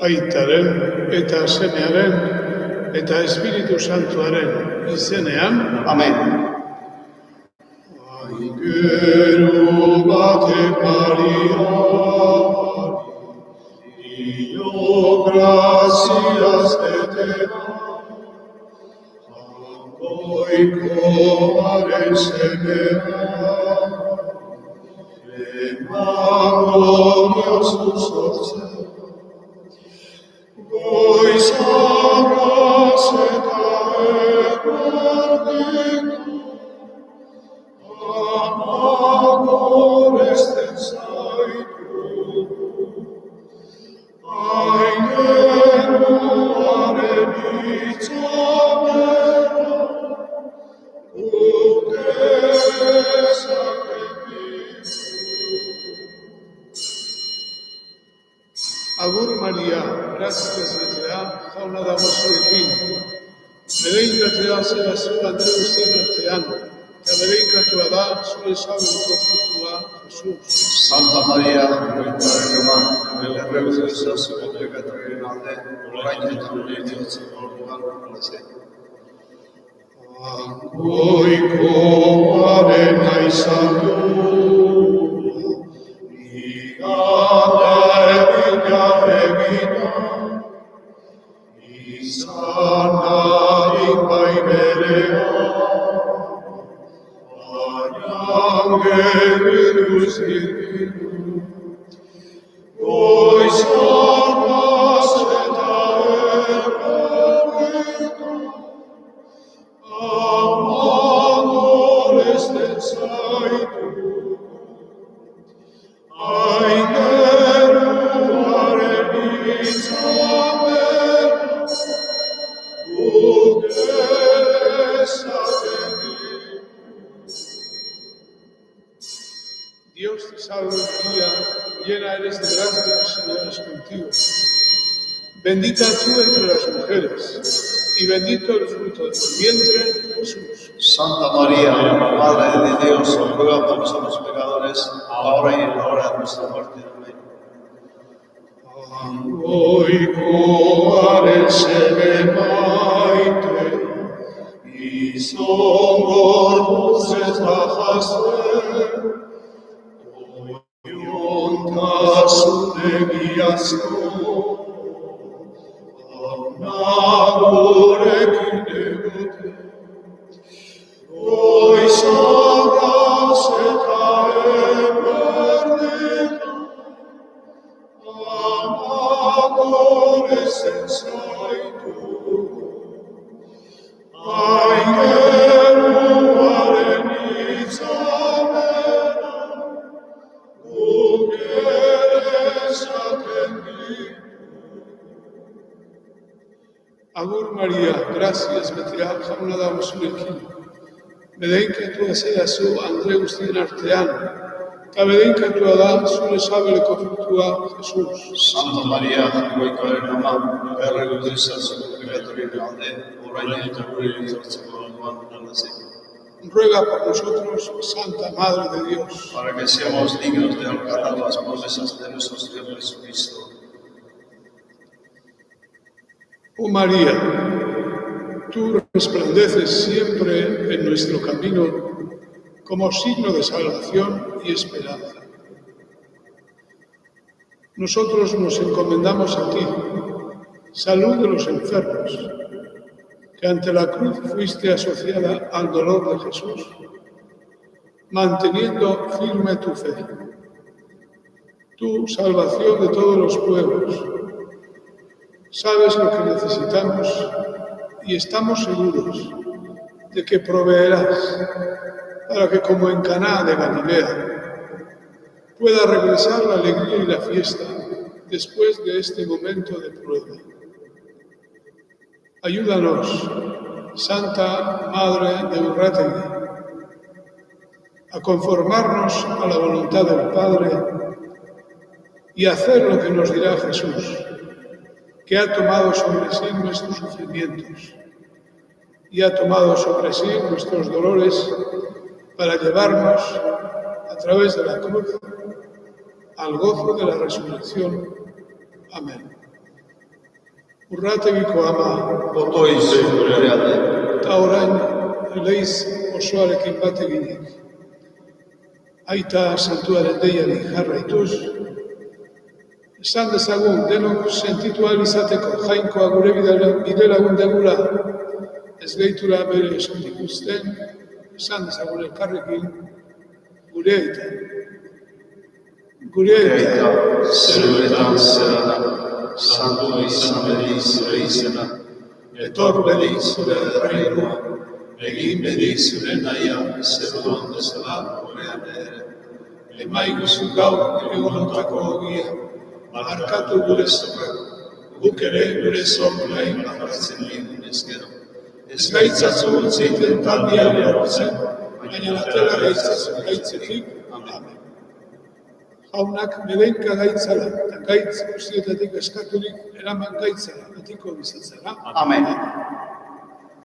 Aitaren eta Semearen eta Espiritu Santuaren izenean. Amen. Aigero bate Maria, io gracias te voi comare semera, Emanuel sus orce. Voi saras et aequardito, amores tensaitu, aigenu arenița mea, utesa crepitu. Agur Maria, gracias Betea, jauna dago zurekin. Bereikatua zera zu Andre guztien artean, eta bereikatua da zure sabelko frutua, Jesus. Santa Maria, Goikoarena, erregutzen zazu pekatuaren alde, orain eta gure bihotzeneko orduan plazen. Goikoarena izan du, Dios te salve María, llena eres de gracia, el Señor es contigo. Bendita tú entre las mujeres, y bendito el fruto de tu vientre, Jesús. Santa María, Madre de Dios, ruega por nosotros pecadores, ahora y en la hora de nuestra muerte. Amén. Goikoare sememaite, izon gorputzez bajaste, Tasune giazko, nagorekin egote, goizagaz eta eberdetan, amagorezen zaitu, aigeruaren itzamena, Agur Maria, gracias Betea, jauna dago zurekin. Bedeikatua zera zu Andre guztien artean, eta bedeikatua da zure sabeleko frutua, Jesus. Santa Maria, Goikoarena, erregutzen zazu pekatuaren alde, orain eta gure bihotzeneko orduan plazen. Ruega por nosotros, Santa Madre de Dios, para que seamos dignos de alcanzar las promesas de nuestro Señor Jesucristo. Oh María, tú resplandeces siempre en nuestro camino como signo de salvación y esperanza. Nosotros nos encomendamos a ti, salud de los enfermos, que ante la cruz fuiste asociada al dolor de Jesús, manteniendo firme tu fe. Tu salvación de todos los pueblos. Sabes lo que necesitamos y estamos seguros de que proveerás para que, como en Caná de Galilea, pueda regresar la alegría y la fiesta después de este momento de prueba. Ayúdanos, Santa Madre de Urrátegui, a conformarnos a la voluntad del Padre y hacer lo que nos dirá Jesús, que ha tomado sobre sí nuestros sufrimientos y ha tomado sobre sí nuestros dolores para llevarnos a través de la cruz al gozo de la resurrección. Amén. Urrategiko ama, Boto izu gure alde. eta orain leiz osoarekin bat eginik. Aita santuaren deiari jarraituz, esan dezagun denok sentitu ahal izateko jainkoa gure bidelagun degula, ez gaitura bere eskutik uzten, esan dezagun elkarrekin gure aita. Gure aita, Zeruetan zera da, santu izan bedi zure izena, etor bedi zure erreinua, egin bedi zure naia, zeruan bezala gurean ere. emaiguzu gaur egonotako ogia, markatu gure zorrak, Guk ere gure zorrain bakartzen digun ezkero. Ez gaitzazu utzeiten taldia lortzen, baina atera gaitzazu gaitzetik, amen. Jaunak bedenka gaitzala, eta gaitz guztietatik eskaturik eraman gaitzala, betiko bizitzara. Amen.